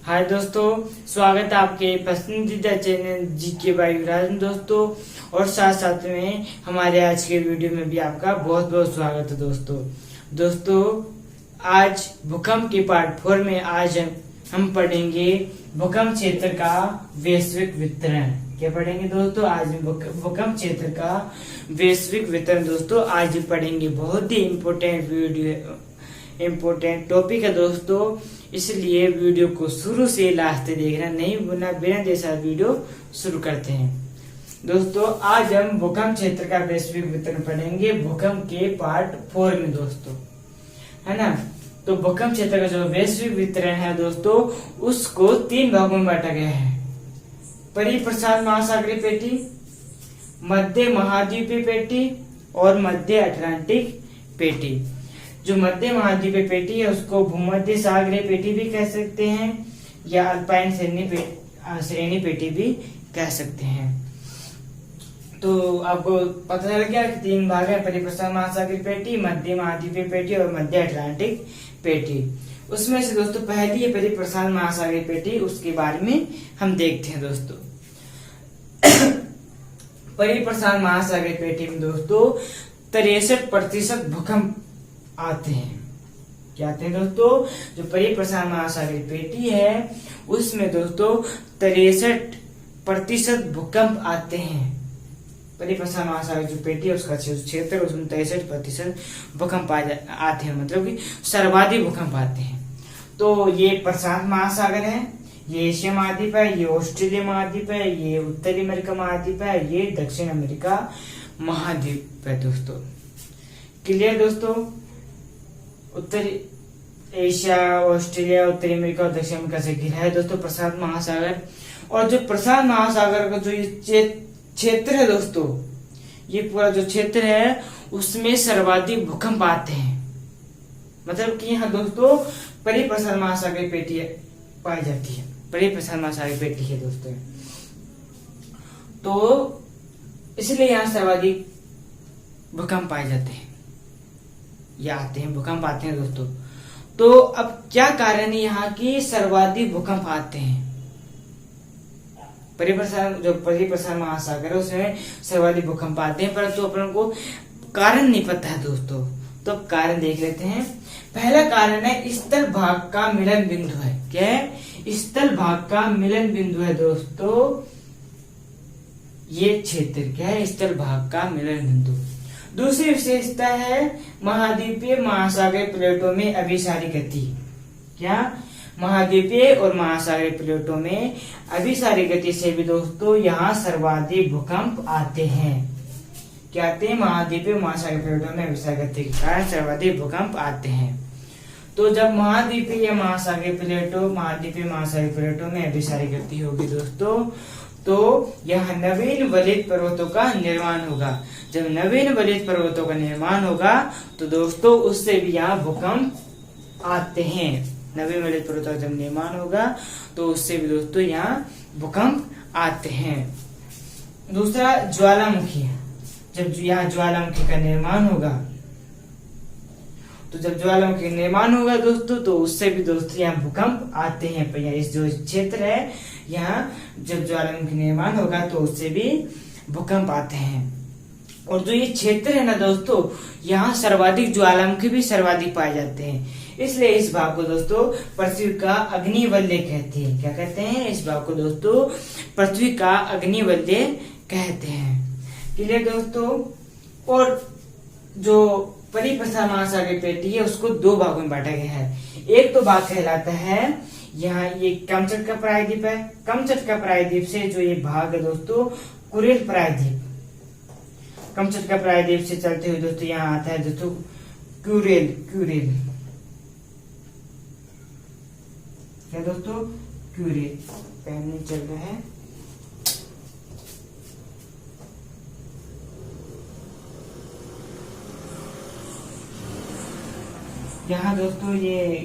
हाय दोस्तों, स्वागत है आपके पसंदीदा चैनल जीके बाय युवराज में दोस्तों। और साथ साथ में हमारे आज के वीडियो में भी आपका बहुत बहुत स्वागत है दोस्तों। आज भूकंप के पार्ट 4 में आज हम पढ़ेंगे भूकंप क्षेत्र का वैश्विक वितरण। क्या पढ़ेंगे दोस्तों? आज भूकंप क्षेत्र का वैश्विक वितरण दोस्तों आज पढ़ेंगे। बहुत ही इम्पोर्टेंट टॉपिक है दोस्तों, इसलिए वीडियो को शुरू से लास्ट तक देखना। नहीं बिना देर से वीडियो शुरू करते हैं दोस्तों। आज हम भूकंप क्षेत्र का वैश्विक वितरण पढ़ेंगे भूकंप के पार्ट 4 में दोस्तों, है ना। तो भूकंप क्षेत्र का जो वैश्विक वितरण है दोस्तों, उसको 3 भागों में बांटा गया है। परिप्रशांत महासागरीय पेटी, मध्य महाद्वीपीय पेटी और मध्य अटलांटिक पेटी। जो मध्य महाद्वीपीय पेटी है उसको भूमध्य सागरीय पेटी भी कह सकते हैं या अल्पाइन श्रेणी पेटी भी कह सकते हैं। तो आपको पता चल गया कि 3 भाग है, परिप्रशांत महासागरीय पेटी, मध्य महाद्वीपीय पेटी और मध्य अटलांटिक पेटी। उसमें से दोस्तों पहली है परिप्रशांत महासागरीय पेटी, उसके बारे में हम देखते हैं दोस्तों। परिप्रशांत महासागरीय पेटी में दोस्तों 63% भूकंप आते हैं। क्या आते हैं दोस्तों? जो परिप्रशांत महासागरीय पेटी है उसमें दोस्तों 63% भूकंप आते हैं। परिप्रशांत महासागरीय जो पेटी है उसका क्षेत्र उसमें 63% भूकंप आते हैं, मतलब कि सर्वाधिक भूकंप आते हैं। तो ये प्रशांत महासागर है, ये एशिया महाद्वीप है, ये ऑस्ट्रेलिया महाद्वीप है, ये उत्तरी अमेरिका महाद्वीप है, ये दक्षिण अमेरिका महाद्वीप है दोस्तों। क्लियर दोस्तों? उत्तरी एशिया, ऑस्ट्रेलिया, उत्तरी अमेरिका और दक्षिण अमेरिका से घिरा है दोस्तों प्रशांत महासागर। और जो प्रशांत महासागर का जो ये क्षेत्र है दोस्तों, ये पूरा जो क्षेत्र है उसमें सर्वाधिक भूकंप आते हैं। मतलब कि यहाँ दोस्तों परिप्रशांत महासागरीय पेटी पाई जाती है, परिप्रशांत महासागरीय पेटी है दोस्तों। तो इसलिए यहाँ सर्वाधिक भूकंप पाए जाते हैं या आते हैं, भूकंप आते हैं दोस्तों। तो अब क्या कारण है यहाँ की सर्वाधिक भूकंप आते हैं? परिप्रशांत महासागर है उसमें सर्वाधिक भूकंप आते हैं, परंतु अपन को कारण नहीं पता है दोस्तों। तो कारण देख लेते हैं। पहला कारण है स्थल भाग का मिलन बिंदु है। क्या है? स्थल भाग का मिलन बिंदु है दोस्तों ये क्षेत्र। क्या है? स्थल भाग का मिलन बिंदु। दूसरी विशेषता है महाद्वीपीय महासागरीय प्लेटों में अभिसारी गति। क्या? महाद्वीपीय और महासागरीय प्लेटों में अभिसारी गति से भी दोस्तों यहाँ सर्वाधिक भूकंप आते हैं। क्या आते हैं? महाद्वीपीय महासागरीय प्लेटों में अभिसारी गति के कारण सर्वाधिक भूकंप आते हैं। तो जब महाद्वीपीय महासागरीय प्लेटों में अभिसारी गति होगी दोस्तों, तो यह नवीन वलित पर्वतों का निर्माण होगा। जब नवीन वलित पर्वतों का निर्माण होगा तो दोस्तों उससे भी यहाँ भूकंप आते हैं। नवीन वलित पर्वतों का जब निर्माण होगा तो उससे भी दोस्तों यहाँ भूकंप आते हैं। दूसरा ज्वालामुखी। जब यहाँ ज्वालामुखी का निर्माण होगा, तो जब ज्वालामुखी निर्माण होगा दोस्तों तो उससे भी दोस्तों यहाँ भूकंप आते हैं। पर इस जो क्षेत्र है यहाँ जब ज्वालामुखी निर्माण होगा तो उससे भी भूकंप आते हैं। और जो ये क्षेत्र है ना दोस्तों, यहाँ सर्वाधिक ज्वालामुखी भी सर्वाधिक पाए जाते हैं। इसलिए इस भाग को दोस्तों पृथ्वी का अग्निवलय कहते हैं। क्या कहते हैं? इस भाग को दोस्तों पृथ्वी का अग्निवलय कहते हैं। क्लियर दोस्तों? और जो परिप्रशांत महासागरीय पेटी है उसको 2 भागों में बांटा गया है। एक तो भाग कहलाता है यहाँ ये कमचटका प्रायद्वीप है। कमचटका प्रायद्वीप से जो ये भाग है दोस्तों कुरेल प्रायद्वीप। कमचटका प्रायद्वीप से चलते हुए दोस्तों यहाँ आता है दोस्तों क्यूरेल। क्या दोस्तों? क्यूरेल। पेन नहीं चल रहा है। यहाँ दोस्तों ये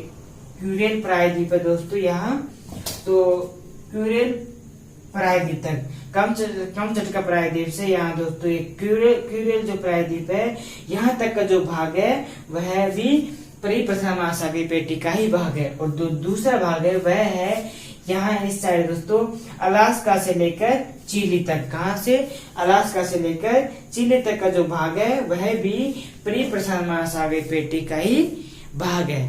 क्यूरेल प्रायद्वीप है दोस्तों यहाँ। तो क्यूरेल प्रायद्वीप तक कमचटका प्रायद्वीप से यहाँ दोस्तों एक क्यूरेल जो प्रायद्वीप है यहाँ तक का जो भाग है वह भी परिप्रशांत महासागरीय पेटी का ही भाग है। और दूसरा भाग है वह है यहाँ इस साइड दोस्तों अलास्का से लेकर चिली तक, कहाँ से, अलास्का से लेकर चिली तक का जो भाग है वह भी परिप्रशांत महासागरीय पेटी का ही भाग है।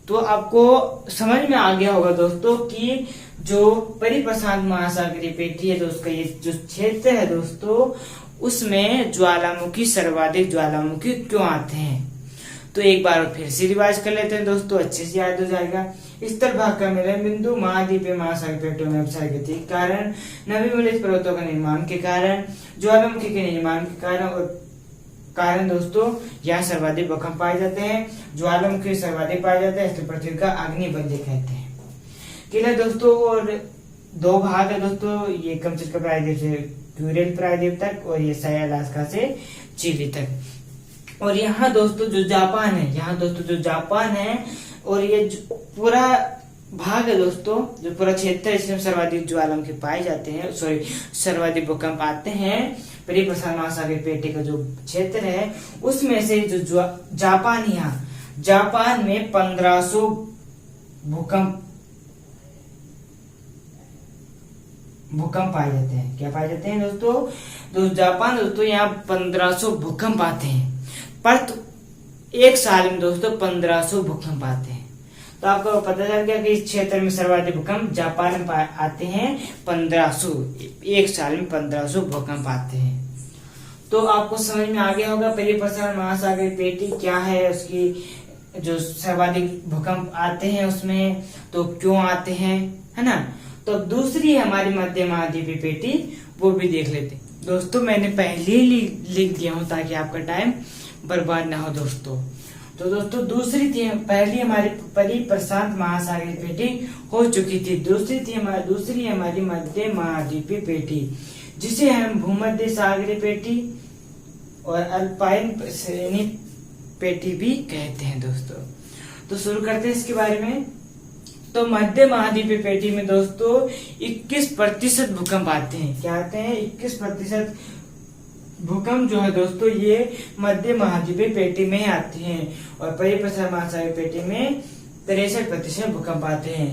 तो आपको समझ में आ गया होगा दोस्तों कि जो परिप्रशांत महासागरीय पेटी है दोस्तों, ये जो क्षेत्र है दोस्तों उसमें ज्वालामुखी, सर्वाधिक ज्वालामुखी क्यों आते हैं। तो एक बार फिर से रिवाइज कर लेते हैं दोस्तों, अच्छे से याद हो जाएगा। स्तर भाग का मिलन बिंदु, महाद्वीपीय महासागरीय पेटों में अभिसारी गति के कारण, नवीनवलित पर्वतों के निर्माण के कारण, ज्वालामुखी के निर्माण के कारण और कारण दोस्तों यहाँ सर्वाधिक भूकंप पाए जाते हैं। ज्वालामुखी सर्वाधिक पाए जाते हैं, इसलिए पृथ्वी का अग्निवलय कहते हैं। क्लियर दोस्तों। और दो भाग है दोस्तों, ये कमचटका प्रायद्वीप से क्यूरेल प्रायद्वीप तक और ये शायद अलास्का से चिली तक। और यहाँ दोस्तों जो जापान है, यहाँ दोस्तों जो जापान है और ये पूरा भाग है दोस्तों, जो पूरा क्षेत्र है इसमें सर्वाधिक ज्वालामुखी पाए जाते हैं, सॉरी सर्वाधिक भूकंप आते हैं। परिप्रशांत महासागरीय पेटी का जो क्षेत्र है उसमें से जो जापान, यहाँ जापान में 1500 भूकंप पाए जाते हैं। क्या पाए जाते हैं दोस्तों? तो जापान दोस्तों यहाँ 1500 भूकंप आते हैं, पर एक साल में दोस्तों 1500 भूकंप आते हैं। तो आपको पता चल गया कि इस क्षेत्र में सर्वाधिक भूकंप जापान में आते हैं 1500, एक साल में 1500 भूकंप आते हैं। तो आपको समझ में आ गया होगा परिप्रशांत महासागरीय पेटी क्या है, उसकी जो सर्वाधिक भूकंप आते हैं उसमें तो क्यों आते हैं, है ना। तो दूसरी है हमारी मध्य महाद्वीपीय पेटी, वो भी देख लेते हैं दोस्तों। मैंने पहले ही लिख दिया हूं ताकि आपका टाइम बर्बाद ना हो दोस्तों। तो दोस्तों दूसरी थी, पहली हमारी परिप्रशांत महासागरीय पेटी हो चुकी थी, दूसरी हमारी मध्य महाद्वीपीय पेटी, जिसे हम भूमध्य सागरीय पेटी और अल्पाइन श्रेणी पेटी भी कहते हैं दोस्तों। तो शुरू करते हैं इसके बारे में। तो मध्य महाद्वीपीय पेटी में दोस्तों 21% भूकंप आते हैं। क्या आते हैं? 21% भूकंप जो है दोस्तों ये मध्य महाद्वीपीय पेटी में आते हैं और परिप्रशांत महासागरीय पेटी में 63% भूकंप आते हैं।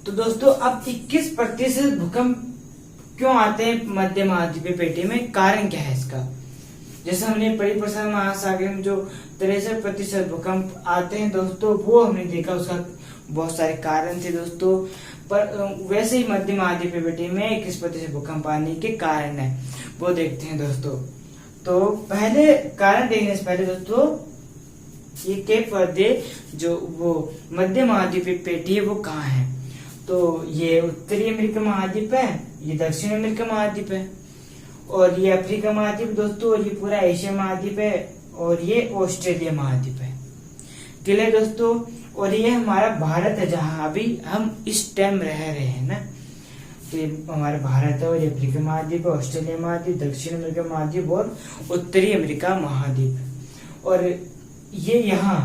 तो दोस्तों अब 21% भूकंप क्यों आते हैं मध्य महाद्वीपीय पेटी में, कारण क्या है इसका? जैसे हमने परिप्रशांत महासागर में जो 63% भूकंप आते हैं दोस्तों, वो हमने देखा, उसका बहुत सारे कारण थे दोस्तों। पर वैसे ही मध्य महाद्वीपीय पेटी में 21% भूकंप आने के कारण है, वो देखते हैं दोस्तों। तो पहले कारण देखने से पहले दोस्तों ये केप वर्दे जो वो मध्य महाद्वीपीय पेटी है वो कहाँ है? तो ये उत्तरी अमेरिका महाद्वीप है, ये दक्षिण अमेरिका महाद्वीप है, और ये अफ्रीका महाद्वीप दोस्तों, और ये पूरा एशिया महाद्वीप है, और ये ऑस्ट्रेलिया महाद्वीप है। क्लियर दोस्तों। और ये हमारा भारत है जहाँ अभी हम इस टाइम रह रहे हैं ना, तो ये हमारा भारत है, और ये अफ्रीका महाद्वीप, ऑस्ट्रेलिया महाद्वीप, दक्षिण अमेरिका महाद्वीप और उत्तरी अमेरिका महाद्वीप। और ये यहाँ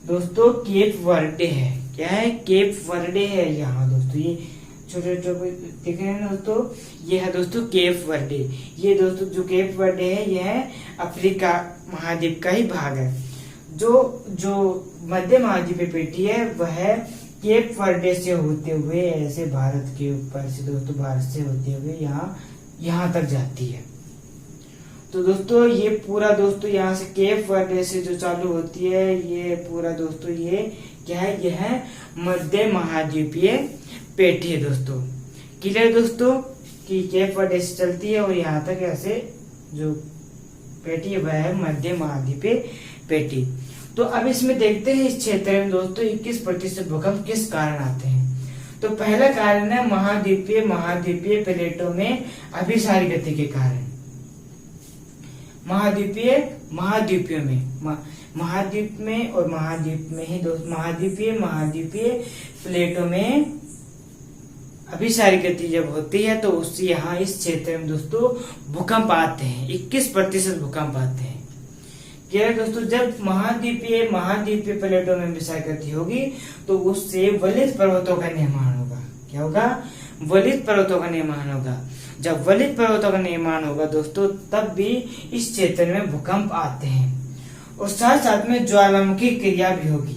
दोस्तों केप वर्डे है। क्या है? केप वर्डे है यहाँ दोस्तों। ये छोटे छोटे दिख रहे हैं ना दोस्तों, ये है दोस्तों केप वर्डे। ये दोस्तों जो केप वर्डे है ये है अफ्रीका महाद्वीप का ही भाग है। जो मध्य महाद्वीपीय पेटी है वह केप वर्डे से होते हुए ऐसे भारत के ऊपर से दोस्तों, भारत से होते हुए यहाँ तक जाती है। तो दोस्तों ये पूरा दोस्तों यहाँ से केप वर्डे से जो चालू होती है ये पूरा दोस्तों ये क्या है? यह है मध्य महाद्वीपीय पेटी है दोस्तों। क्लियर दोस्तों कि केप वर्डे से चलती है और यहाँ तक ऐसे जो पेटी है वह है मध्य महाद्वीपीय पेटी। तो अब इसमें देखते हैं इस क्षेत्र में दोस्तों 21% भूकंप किस कारण आते हैं। तो पहला कारण है महाद्वीपीय प्लेटों में अभिसारी गति के कारण। महाद्वीपियों में महाद्वीप में और महाद्वीप में ही दोस्तों महाद्वीपीय प्लेटों में अभिसारी गति जब होती है तो उससे यहाँ इस क्षेत्र में दोस्तों भूकंप आते हैं, 21% भूकंप आते हैं। क्या दोस्तों? जब महाद्वीपीय प्लेटों में अभिसारी गति होगी तो उससे वलित पर्वतों का निर्माण होगा। क्या होगा? वलित पर्वतों का निर्माण होगा। जब वलित पर्वतों का निर्माण होगा दोस्तों तब भी इस क्षेत्र में भूकंप आते हैं और साथ साथ में ज्वालामुखी क्रिया भी होगी।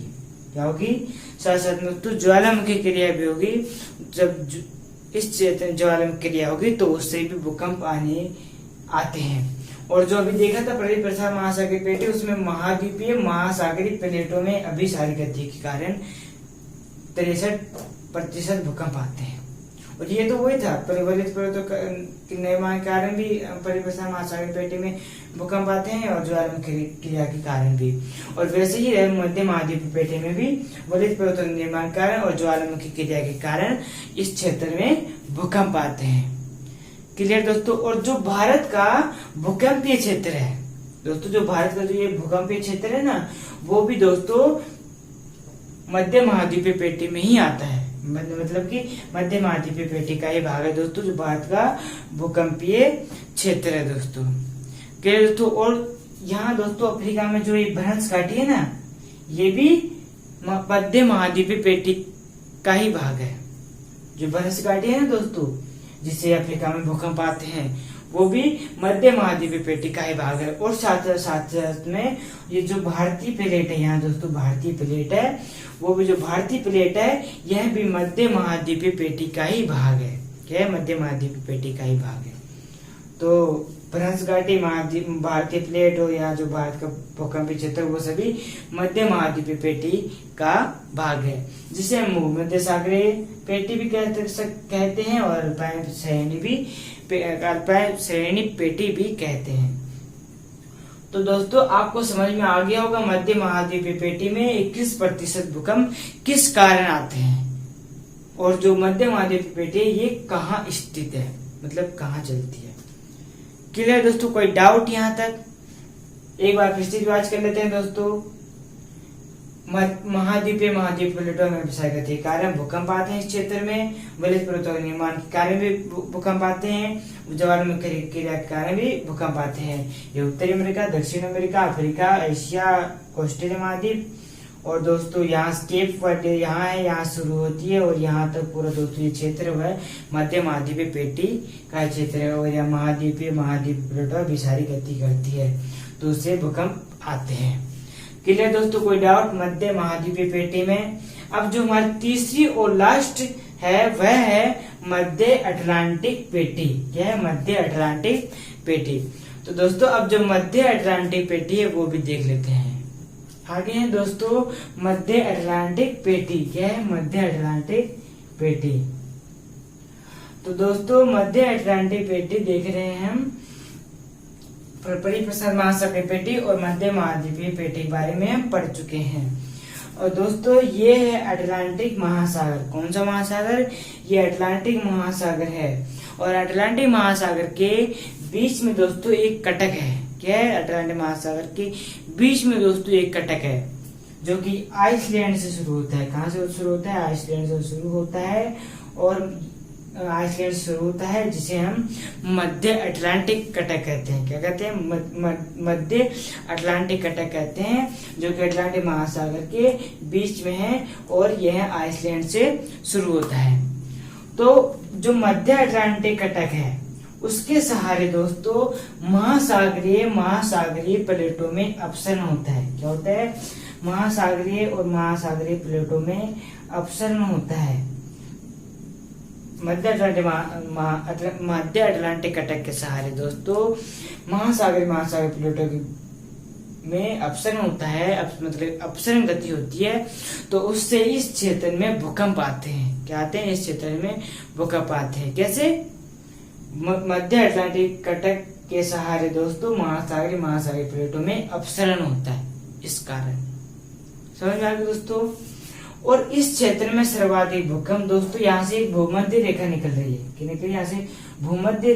क्या होगी, साथ साथ में तो ज्वालामुखी क्रिया भी होगी। जब इस क्षेत्र ज्वालामुखी क्रिया होगी तो उससे भी भूकंप आते हैं। और जो अभी देखा था प्रदीप प्रसाद महासागरीय पेटी, उसमें महाद्वीपीय महासागरीय प्लेटों में अभिसारी गति के कारण 63% भूकंप आते हैं। और ये तो वही था, परिवलित प्लेटों के निर्माण के कारण भी प्रदीप प्रसाद महासागरीय पेटी में भूकंप आते हैं और ज्वालामुखी क्रिया के कारण भी। और वैसे ही मध्य महाद्वीपीय पेटी में भी वलित प्लेटों के निर्माण के कारण और ज्वालामुखी क्रिया के कारण इस क्षेत्र में भूकंप आते हैं। क्लियर दोस्तों। और जो भारत का भूकंपीय क्षेत्र है दोस्तों, जो भारत का जो ये भूकंपीय क्षेत्र है ना, वो भी दोस्तों मध्य महाद्वीपीय पेटी में ही आता है। मतलब कि मध्य महाद्वीपीय पेटी का ही भाग है दोस्तों, जो भारत का भूकंपीय क्षेत्र है दोस्तों। क्लियर दोस्तों। और यहाँ दोस्तों अफ्रीका में जो ये भ्रंश घाटी है ना, ये भी मध्य महाद्वीपीय पेटी का ही भाग है। जो भ्रंश घाटी है ना दोस्तों, जिससे अफ्रीका में भूकंप आते हैं, वो भी मध्य महाद्वीपीय पेटी का ही भाग है। और साथ में ये जो भारतीय प्लेट है यहाँ दोस्तों, भारतीय प्लेट है, वो भी जो भारतीय प्लेट है यह भी मध्य महाद्वीपीय पेटी का ही भाग है। क्या है, मध्य महाद्वीपीय पेटी का ही भाग है। तो भ्रंश घाटी, भारतीय प्लेट हो या जो भारत का भूकंपीय क्षेत्र, वो सभी मध्य महाद्वीपीय पेटी का भाग है, जिसे हम भूमध्य सागरीय पेटी भी कहते हैं और अल्पाइन श्रेणी पेटी भी कहते हैं। तो दोस्तों आपको समझ में आ गया होगा मध्य महाद्वीपीय पेटी में 21% भूकंप किस कारण आते हैं, और जो मध्य महाद्वीपीय पेटी है ये कहाँ स्थित है, मतलब कहाँ चलती है। क्लियर दोस्तों, कोई डाउट यहाँ तक? एक बार फिर से रिवाइज कर लेते हैं दोस्तों। महाद्वीपीय प्लेटों में अभिसारी गति के कारण भूकंप आते हैं इस क्षेत्र में, वलित प्लेटों के निर्माण के कारण भी भूकंप आते हैं, ज्वालामुखी क्रिया के कारण भी भूकंप आते हैं। ये उत्तरी अमेरिका, दक्षिण अमेरिका, अफ्रीका, एशिया, ऑस्ट्रेलिया महाद्वीप। और दोस्तों यहाँ स्केप वर्ड यहाँ है, यहाँ शुरू होती है और यहाँ तक पूरा दोस्तों ये क्षेत्र है मध्य महाद्वीपीय पेटी का क्षेत्र है। और यह महाद्वीपीय प्लेटों अभिसारी गति करती है तो उससे भूकंप आते हैं। क्लियर दोस्तों, कोई डाउट मध्य महाद्वीपीय पेटी में? अब जो हमारी तीसरी और लास्ट है वह है मध्य अटलांटिक पेटी। क्या है, मध्य अटलांटिक पेटी। तो दोस्तों अब जो मध्य अटलांटिक पेटी है वो भी देख लेते हैं। आगे है दोस्तों मध्य अटलांटिक पेटी। क्या है, मध्य अटलांटिक पेटी। तो दोस्तों मध्य अटलांटिक पेटी देख रहे हैं हम, प्रदीप प्रसाद महासागरीय पेटी और मध्य महाद्वीपीय पेटी के बारे में हम पढ़ चुके हैं। और दोस्तों ये है अटलांटिक महासागर। कौन सा महासागर? ये अटलांटिक महासागर है। और अटलांटिक महासागर के बीच में दोस्तों एक कटक है। क्या है, अटलांटिक महासागर के बीच में दोस्तों एक कटक है जो कि आइसलैंड से शुरू होता है। कहाँ से शुरू होता है? आइसलैंड से शुरू होता है। और आइसलैंड से शुरू होता है जिसे हम मध्य अटलांटिक कटक कहते हैं। क्या कहते हैं? मध्य अटलांटिक कटक कहते हैं, जो कि अटलांटिक महासागर के बीच में है और यह आइसलैंड से शुरू होता है। तो जो मध्य अटलांटिक कटक है उसके सहारे दोस्तों महासागरीय प्लेटों में अपसरण होता है। क्या होता है? महासागरीय और महासागरीय प्लेटों में अपसरण होता है। मध्य अटलांटिक कटक के सहारे दोस्तों महासागरीय प्लेटों में अपसरण होता है, मतलब अपसरण गति होती है। तो उससे इस क्षेत्र में भूकंप आते हैं। क्या आते हैं? इस क्षेत्र में भूकंप आते हैं। कैसे? मध्य अटलांटिक कटक के सहारे दोस्तों महासागरीय प्लेटों में अपसरण होता है, इस कारण। समझ में आ गया दोस्तों? और इस क्षेत्र में सर्वाधिक भूकंप दोस्तों यहाँ से एक भूमध्य रेखा निकल रही है। कि निकल यहाँ से भूमध्य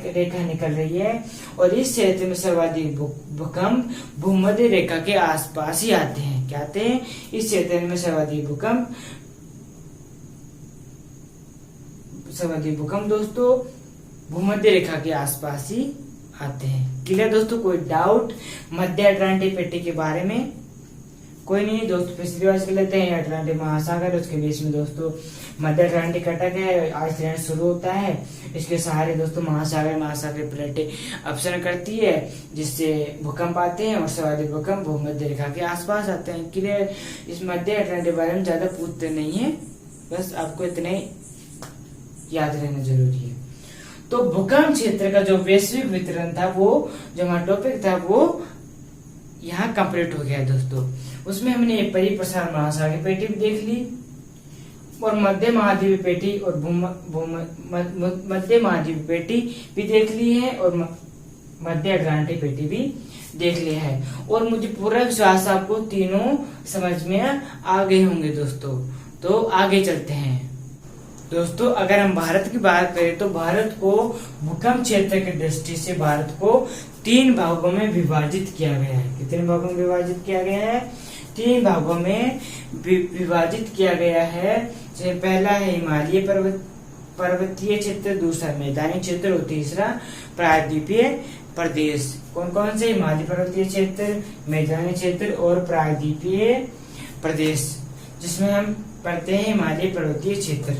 रेखा निकल रही है और इस क्षेत्र में सर्वाधिक भूकंप भूमध्य रेखा के आसपास ही आते हैं। क्या आते हैं? इस क्षेत्र में सर्वाधिक भूकंप दोस्तों भूमध्य रेखा के आसपास ही आते हैं। क्लियर दोस्तों, कोई डाउट मध्य अटलांटिक पेटी के बारे में? कोई नहीं दोस्तों, फिर से रिवाइज कर लेते हैं। अटलांटिक महासागर, उसके बीच में दोस्तों मध्य अटलांटिक कटक है, आइसलैंड शुरू होता है। इसके सहारे दोस्तों महासागर प्लेटें अपसरण करती है, जिससे भूकंप आते हैं और सर्वाधिक भूकंप भूमध्य रेखा के आसपास आते हैं। क्लियर? इस मध्य अटलांटिक बारे में ज्यादा पूछते नहीं है, बस आपको इतने याद रहना जरूरी है। तो भूकंप क्षेत्र का जो वैश्विक वितरण था, वो जो हमारा टॉपिक था, वो यहाँ कंप्लीट हो गया दोस्तों। उसमें हमने परिप्रसार महासागर पेटी भी देख ली, और मध्य महाद्वीप पेटी और मध्य महाद्वीप पेटी भी देख ली है, और मध्य अटलांटिक पेटी भी देख लिया है। और मुझे पूरा विश्वास आपको तीनों समझ में आ गए होंगे दोस्तों। तो आगे चलते हैं दोस्तों। अगर हम भारत की बात करें तो भारत को भूकंप क्षेत्र की दृष्टि से भारत को 3 भागों में विभाजित किया गया है। कितने भागों में विभाजित किया गया है? 3 भागों में विभाजित किया गया है। पहला है हिमालय पर्वतीय क्षेत्र, दूसरा मैदानी क्षेत्र और तीसरा प्रायद्वीपीय प्रदेश। कौन कौन से? हिमालय पर्वतीय क्षेत्र, मैदानी क्षेत्र और प्रायद्वीपीय प्रदेश, जिसमें हम पढ़ते हैं हिमालय पर्वतीय क्षेत्र।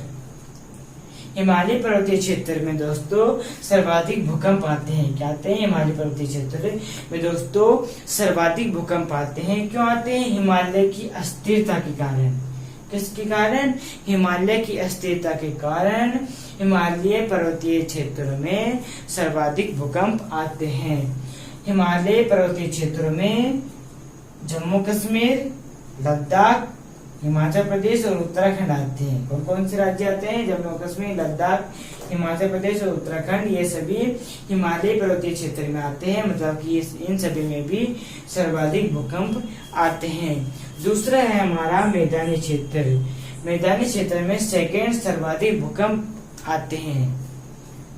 हिमालय पर्वतीय क्षेत्र में दोस्तों सर्वाधिक भूकंप आते हैं। क्या आते हैं? हिमालय पर्वतीय क्षेत्र में दोस्तों सर्वाधिक भूकंप आते हैं। क्यों आते हैं? हिमालय की अस्थिरता के कारण। किसके कारण? हिमालय की अस्थिरता के कारण हिमालय पर्वतीय क्षेत्रों में सर्वाधिक भूकंप आते हैं। हिमालय पर्वतीय क्षेत्रों में जम्मू कश्मीर, लद्दाख, हिमाचल प्रदेश और उत्तराखंड आते हैं। कौन कौन से राज्य आते हैं? जम्मू कश्मीर, लद्दाख, हिमाचल प्रदेश और उत्तराखंड, ये सभी हिमालय पर्वतीय क्षेत्र में आते हैं। मतलब कि इन सभी में भी सर्वाधिक भूकंप आते हैं। दूसरा है हमारा मैदानी क्षेत्र। मैदानी क्षेत्र में सेकेंड सर्वाधिक भूकंप आते हैं।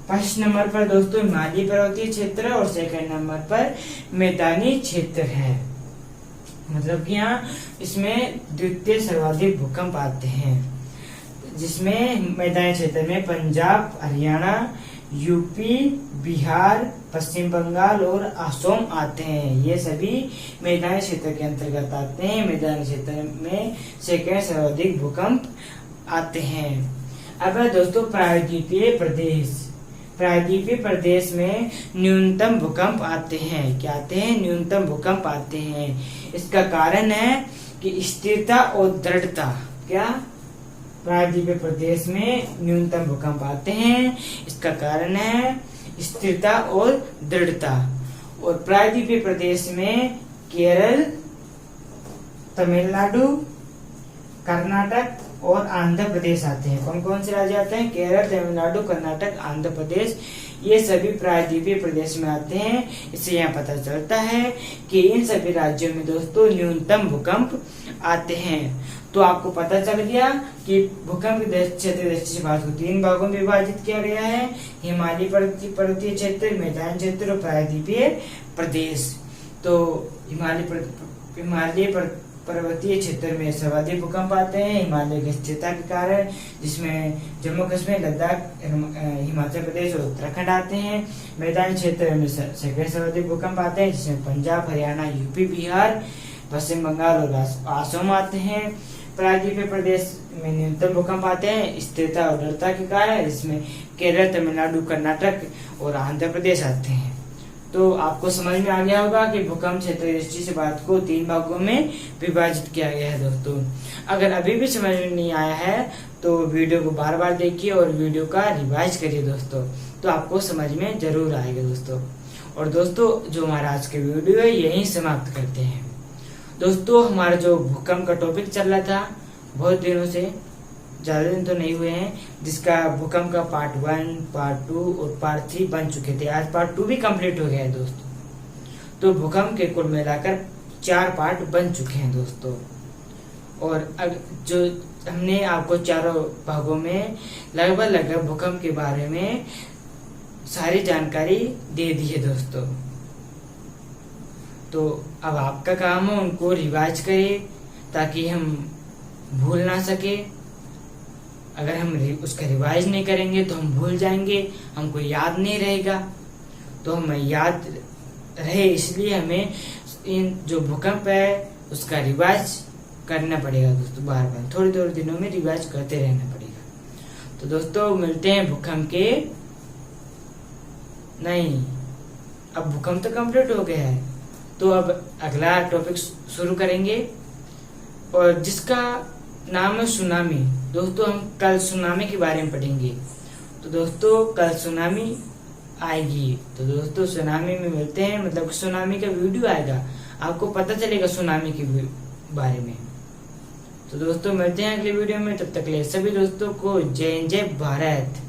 फर्स्ट नंबर पर दोस्तों हिमालय पर्वतीय क्षेत्र और सेकेंड नंबर पर मैदानी क्षेत्र है। मतलब कि यहाँ इसमें द्वितीय सर्वाधिक भूकंप आते हैं, जिसमें मैदानी क्षेत्र में पंजाब, हरियाणा, यूपी, बिहार, पश्चिम बंगाल और असम आते हैं। ये सभी मैदानी क्षेत्र के अंतर्गत आते हैं। मैदानी क्षेत्र में सेकेंड सर्वाधिक भूकंप आते हैं। अब दोस्तों प्रायद्वीपीय प्रदेश। प्रायद्वीपीय प्रदेश में न्यूनतम भूकंप आते हैं। क्या आते हैं? न्यूनतम भूकंप आते हैं। इसका कारण है कि स्थिरता और दृढ़ता। क्या? प्रायद्वीपीय प्रदेश में न्यूनतम भूकंप आते हैं, इसका कारण है स्थिरता और दृढ़ता। और प्रायद्वीपीय प्रदेश में केरल, तमिलनाडु, कर्नाटक और आंध्र प्रदेश आते हैं। कौन कौन से राज्य आते हैं? केरल, तमिलनाडु, कर्नाटक, आंध्र प्रदेश, ये सभी प्रायद्वीपीय प्रदेश में आते हैं। इससे यहाँ पता चलता है कि इन सभी राज्यों में दोस्तों न्यूनतम भूकंप आते हैं। तो आपको पता चल गया कि भूकंप क्षेत्र दृष्टि से भारत को 3 भागों में विभाजित किया गया है। हिमालय पर्वतीय क्षेत्र, मैदानी क्षेत्र और प्रायद्वीपीय प्रदेश। तो हिमालय पर्वतीय क्षेत्र में सर्वाधिक भूकंप आते हैं हिमालय की स्थिरता के कारण, जिसमें जम्मू कश्मीर, लद्दाख, हिमाचल प्रदेश और उत्तराखंड आते हैं। मैदानी क्षेत्र में सेकंड सर्वाधिक भूकंप आते हैं, जिसमें पंजाब, हरियाणा, यूपी, बिहार, पश्चिम बंगाल और असम आते हैं। प्रायद्वीपीय प्रदेश में न्यूनतम भूकंप आते हैं स्थिरता और दृढ़ता के कारण, जिसमें केरल, तमिलनाडु, कर्नाटक और आंध्र प्रदेश आते हैं। तो आपको समझ में आ गया होगा कि भूकंप क्षेत्र की दृष्टि से भारत को 3 भागों में विभाजित किया गया है दोस्तों। अगर अभी भी समझ में नहीं आया है तो वीडियो को बार बार देखिए और वीडियो का रिवाइज करिए दोस्तों, तो आपको समझ में जरूर आएगा दोस्तों। और दोस्तों जो हमारा आज के वीडियो है यही समाप्त करते हैं। दोस्तों हमारा जो भूकंप का टॉपिक चल रहा था बहुत दिनों से, ज्यादा दिन तो नहीं हुए हैं, जिसका भूकंप का पार्ट 1, पार्ट 2 और पार्ट 3 बन चुके थे। आज पार्ट 2 भी कंप्लीट हो गया है दोस्तों। तो भूकंप के कुल मिलाकर 4 पार्ट बन चुके हैं दोस्तों। और जो हमने आपको चारों भागों में लगभग भूकंप के बारे में सारी जानकारी दे दी है दोस्तों। तो अब आपका काम है उनको रिवाइज करें ताकि हम भूल ना सके। अगर हम उसका रिवाइज नहीं करेंगे तो हम भूल जाएंगे, हमको याद नहीं रहेगा। तो हमें याद रहे इसलिए हमें इन जो भूकंप है उसका रिवाइज करना पड़ेगा दोस्तों, बार बार थोड़ी थोड़ी दिनों में रिवाइज करते रहना पड़ेगा। तो दोस्तों मिलते हैं भूकंप के, नहीं अब भूकंप तो कंप्लीट हो गया है, तो अब अगला टॉपिक शुरू करेंगे और जिसका नाम है सुनामी। दोस्तों हम कल सुनामी के बारे में पढ़ेंगे। तो दोस्तों कल सुनामी आएगी, तो दोस्तों सुनामी में मिलते हैं, मतलब सुनामी का वीडियो आएगा, आपको पता चलेगा सुनामी के बारे में। तो दोस्तों मिलते हैं अगले वीडियो में, तब तक के लिए सभी दोस्तों को जय जय भारत।